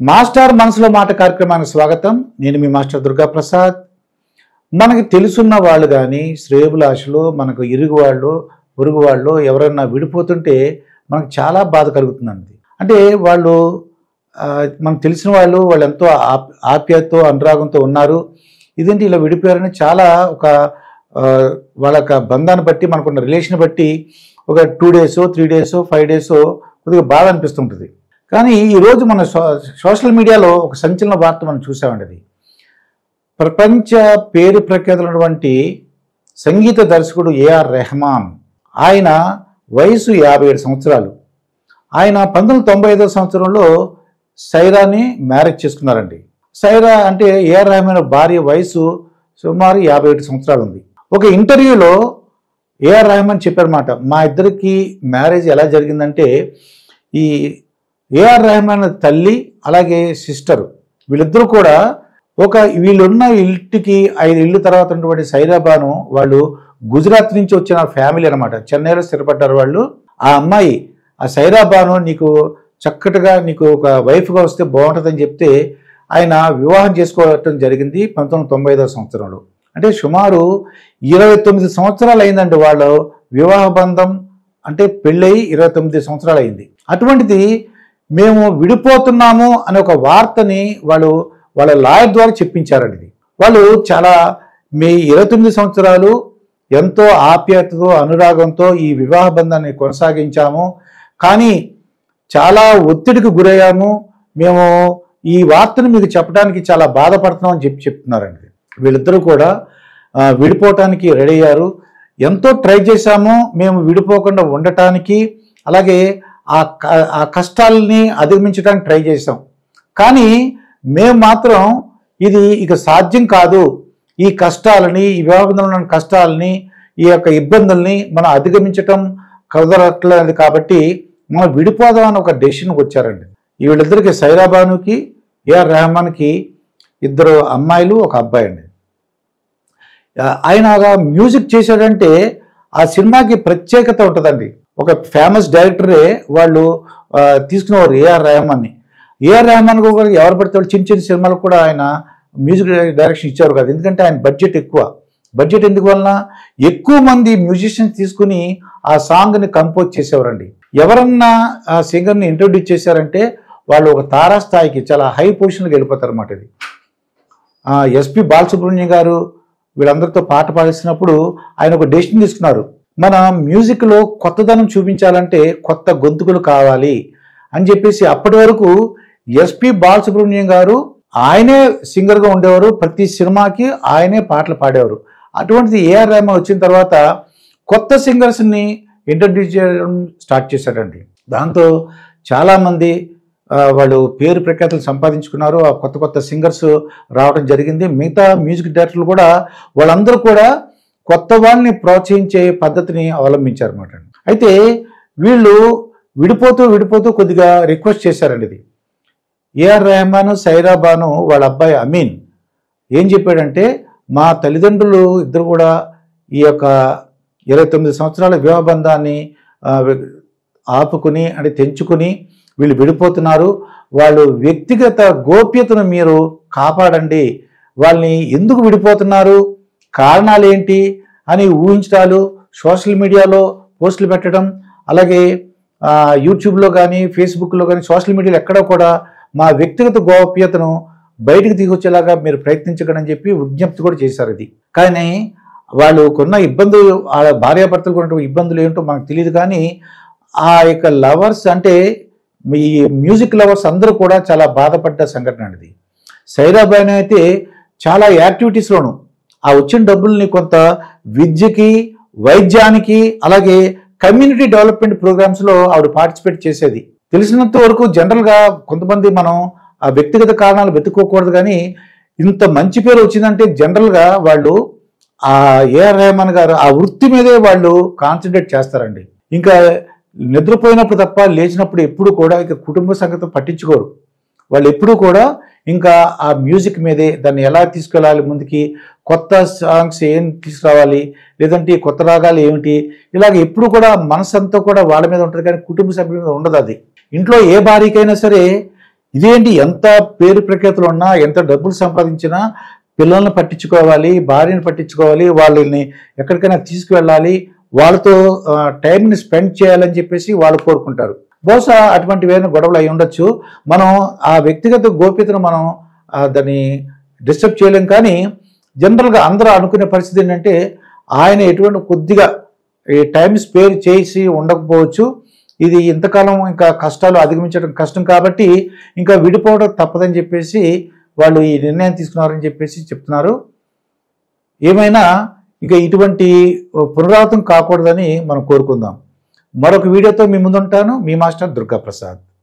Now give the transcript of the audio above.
Master మనసులో మాట కార్యక్రమానికి స్వాగతం. నేను మీ మాస్టర్ దుర్గా ప్రసాద్. మనకి తెలుసున్న వాళ్ళు కానీ శ్రేయోభిలాషులు, మనకు ఇరుగు వాళ్ళు, పొరుగు వాళ్ళు ఎవరైనా విడిపోతుంటే మనకు చాలా బాధ కలుగుతుందండి. అంటే వాళ్ళు మనకు తెలిసిన వాళ్ళు ఎంతో ఆప్యాయతతో అనురాగంతో ఉన్నారు, ఇదేంటి ఇలా విడిపోయారని చాలా వాళ్ళ బంధాన్ని బట్టి మనకున్న రిలేషన్ బట్టి ఒక 2 days 3 days 5 days కొద్దిగా బాధ అనిపిస్తుంటుంది. కానీ ఈరోజు మన సోషల్ మీడియాలో ఒక సంచలన వార్త మనం చూసామండి. అది ప్రపంచ పేరు ప్రఖ్యాతులైనటువంటి సంగీత దర్శకుడు ఏఆర్ రెహమాన్. ఆయన వయసు 57 సంవత్సరాలు. ఆయన 1995 సంవత్సరంలో సైరాని మ్యారేజ్ చేసుకున్నారండి. సైరా అంటే ఏఆర్ రెహమాన్ భార్య వయసు సుమారు 57 సంవత్సరాలు ఉంది. ఒక ఇంటర్వ్యూలో ఏఆర్ రెహమాన్ చెప్పారన్నమాట, మా ఇద్దరికి మ్యారేజ్ ఎలా జరిగిందంటే, ఈ ఏఆర్ రెహమాన్ తల్లి అలాగే సిస్టర్ వీళ్ళిద్దరూ కూడా వీళ్ళున్న ఇంటికి 5 ఇళ్ళు తర్వాత ఉన్నటువంటి సైరాబాను వాళ్ళు గుజరాత్ నుంచి వచ్చిన ఫ్యామిలీ అనమాట. చెన్నైలో స్థిరపడ్డారు వాళ్ళు. ఆ అమ్మాయి ఆ సైరాబాను నీకు చక్కటిగా నీకు ఒక వైఫ్గా వస్తే బాగుంటుందని చెప్తే ఆయన వివాహం చేసుకోవటం జరిగింది 1995 సంవత్సరంలో. అంటే సుమారు 29 సంవత్సరాలు అయిందండి వాళ్ళ వివాహ బంధం. అంటే పెళ్ళయి 29 సంవత్సరాలు అయింది. అటువంటిది మేము విడిపోతున్నాము అనే ఒక వార్తని వాళ్ళ లాయర్ ద్వారా చెప్పించారండి. వాళ్ళు చాలా మీ 29 సంవత్సరాలు ఎంతో ఆప్యాయతతో అనురాగంతో ఈ వివాహ బంధాన్ని కొనసాగించాము, కానీ చాలా ఒత్తిడికి గురయ్యాము, మేము ఈ వార్తను మీకు చెప్పడానికి చాలా బాధపడుతున్నాం అని చెప్తున్నారండి. వీళ్ళిద్దరూ కూడా విడిపోవటానికి రెడీ అయ్యారు. ఎంతో ట్రై చేశాము మేము విడిపోకుండా ఉండటానికి, అలాగే ఆ కష్టాలని అధిగమించడానికి ట్రై చేసాం. కానీ మేము మాత్రం ఇది ఇక సాధ్యం కాదు, ఈ కష్టాలని, ఈ వివాహంలో కష్టాలని, ఈ యొక్క ఇబ్బందుల్ని మనం అధిగమించటం కుదరట్లేదు, కాబట్టి మనం విడిపోదామని ఒక డెసిషన్కి వచ్చారండి. వీళ్ళిద్దరికి సైరాబానుకి ఏఆర్ రెహమాన్కి 2 అమ్మాయిలు 1 అబ్బాయి అండి. ఆయన మ్యూజిక్ చేశాడంటే ఆ సినిమాకి ప్రత్యేకత ఉంటుందండి. ఒక ఫేమస్ డైరెక్టరే వాళ్ళు తీసుకునేవారు ఏఆర్ రెహమాన్ని. ఏఆర్ రెహమాన్ కూడా ఎవరు పడితే వాళ్ళు చిన్న చిన్న సినిమాలకు కూడా ఆయన మ్యూజిక్ డైరెక్షన్ ఇచ్చారు కదా, ఎందుకంటే ఆయన బడ్జెట్ ఎక్కువ. బడ్జెట్ ఎందుకు వలన ఎక్కువ మంది మ్యూజిషియన్స్ తీసుకుని ఆ సాంగ్ని కంపోజ్ చేసేవారండి. ఎవరన్నా ఆ సింగర్ని ఇంట్రొడ్యూస్ చేశారంటే వాళ్ళు ఒక తారాస్థాయికి చాలా హై పొజిషన్కి వెళ్ళిపోతారు అన్నమాట. ఇది ఎస్పి బాలసుబ్రహ్మణ్యం గారు వీళ్ళందరితో పాట పాడిస్తున్నప్పుడు ఆయన ఒక డెసిషన్ తీసుకున్నారు, మన మ్యూజిక్లో కొత్తదనం చూపించాలంటే కొత్త గొంతుకులు కావాలి అని చెప్పేసి అప్పటి వరకు ఎస్పి బాలసుబ్రహ్మణ్యం గారు ఆయనే సింగర్గా ఉండేవారు, ప్రతి సినిమాకి ఆయనే పాటలు పాడేవారు. అటువంటిది ఏఆర్ రెహమాన్ వచ్చిన తర్వాత కొత్త సింగర్స్ని ఇంట్రడ్యూస్ చేయడం స్టార్ట్ చేశాడండి. దాంతో చాలామంది వాళ్ళు పేరు ప్రఖ్యాతులు సంపాదించుకున్నారు. ఆ కొత్త కొత్త సింగర్స్ రావడం జరిగింది. మిగతా మ్యూజిక్ డైరెక్టర్లు కూడా వాళ్ళందరూ కూడా కొత్త వాళ్ళని ప్రోత్సహించే పద్ధతిని అవలంబించారు అన్నమాట. అయితే వీళ్ళు విడిపోతూ కొద్దిగా రిక్వెస్ట్ చేశారండి. ఇది ఏఆర్ రెహమాన్ సైరాబాను వాళ్ళ అబ్బాయి అమీన్ ఏం చెప్పాడంటే, మా తల్లిదండ్రులు ఇద్దరు కూడా ఈ యొక్క 29 సంవత్సరాల వివాహ బంధాన్ని ఆపుకుని అంటే తెంచుకుని వీళ్ళు విడిపోతున్నారు, వాళ్ళు వ్యక్తిగత గోప్యతను మీరు కాపాడండి, వాళ్ళని ఎందుకు విడిపోతున్నారు, కారణాలు ఏంటి అని ఊహించడాలు, సోషల్ మీడియాలో పోస్టులు పెట్టడం, అలాగే యూట్యూబ్లో కానీ ఫేస్బుక్లో కానీ సోషల్ మీడియాలో ఎక్కడ కూడా మా వ్యక్తిగత గోప్యతను బయటకు తీసుకొచ్చేలాగా మీరు ప్రయత్నించకండి అని చెప్పి విజ్ఞప్తి కూడా చేశారు. ఇది కానీ వాళ్ళు కొన్న ఇబ్బందులు, వాళ్ళ భార్యాభర్తలు కొన్న ఇబ్బందులు ఏంటో మనకు తెలియదు, కానీ ఆ యొక్క లవర్స్ అంటే ఈ మ్యూజిక్ లవర్స్ అందరూ కూడా చాలా బాధపడ్డ సంఘటన అనేది. సైరాబాను అయితే చాలా యాక్టివిటీస్లోను ఆ వచ్చిన డబ్బుల్ని కొంత విద్యకి, వైద్యానికి, అలాగే కమ్యూనిటీ డెవలప్మెంట్ ప్రోగ్రామ్స్లో ఆవిడ పార్టిసిపేట్ చేసేది. తెలిసినంత వరకు జనరల్గా కొంతమంది మనం ఆ వ్యక్తిగత కారణాలు వెతుక్కోకూడదు, కానీ ఇంత మంచి పేరు వచ్చిందంటే జనరల్గా వాళ్ళు ఆ ఏఆర్ రెహమాన్ గారు ఆ వృత్తి మీదే వాళ్ళు కాన్సన్ట్రేట్ చేస్తారండి. ఇంకా నిద్రపోయినప్పుడు తప్ప లేచినప్పుడు ఎప్పుడు కూడా ఇక కుటుంబ సంగతి పట్టించుకోరు. వాళ్ళు ఎప్పుడూ కూడా ఇంకా ఆ మ్యూజిక్ మీదే, దాన్ని ఎలా తీసుకెళ్ళాలి ముందుకి, కొత్త సాంగ్స్ ఏం తీసుకురావాలి, లేదంటే కొత్త రాగాలు ఏమిటి, ఇలాగ ఎప్పుడు కూడా మనసంతా కూడా వాళ్ళ మీద ఉంటుంది, కానీ కుటుంబ సభ్యుల మీద ఉండదు. అది ఇంట్లో ఏ భార్యకైనా సరే ఇదేంటి, ఎంత పేరు ప్రఖ్యాతులు ఉన్నా, ఎంత డబ్బులు సంపాదించినా పిల్లల్ని పట్టించుకోవాలి, భార్యను పట్టించుకోవాలి, వాళ్ళని ఎక్కడికైనా తీసుకువెళ్ళాలి, వాళ్ళతో టైంని స్పెండ్ చేయాలని చెప్పేసి వాళ్ళు కోరుకుంటారు. బహుశా అటువంటివైనా గొడవలు అయి ఉండొచ్చు. మనం ఆ వ్యక్తిగత గోప్యతను మనం దాన్ని డిస్టర్బ్ చేయలేం. కానీ జనరల్గా అందరూ అనుకునే పరిస్థితి ఏంటంటే ఆయన ఎటువంటి కొద్దిగా ఈ టైం స్పేర్ చేసి ఉండకపోవచ్చు, ఇది ఇంతకాలం ఇంకా కష్టాలు అధిగమించడం కష్టం కాబట్టి ఇంకా విడిపోవడం తప్పదని చెప్పేసి వాళ్ళు ఈ నిర్ణయం తీసుకున్నారని చెప్పేసి చెప్తున్నారు. ఏమైనా ఇక ఇటువంటి పునరావృతం కాకూడదని మనం కోరుకుందాం. మరొక వీడియోతో మీ ముందుంటాను. మీ మాస్టర్ దుర్గా ప్రసాద్.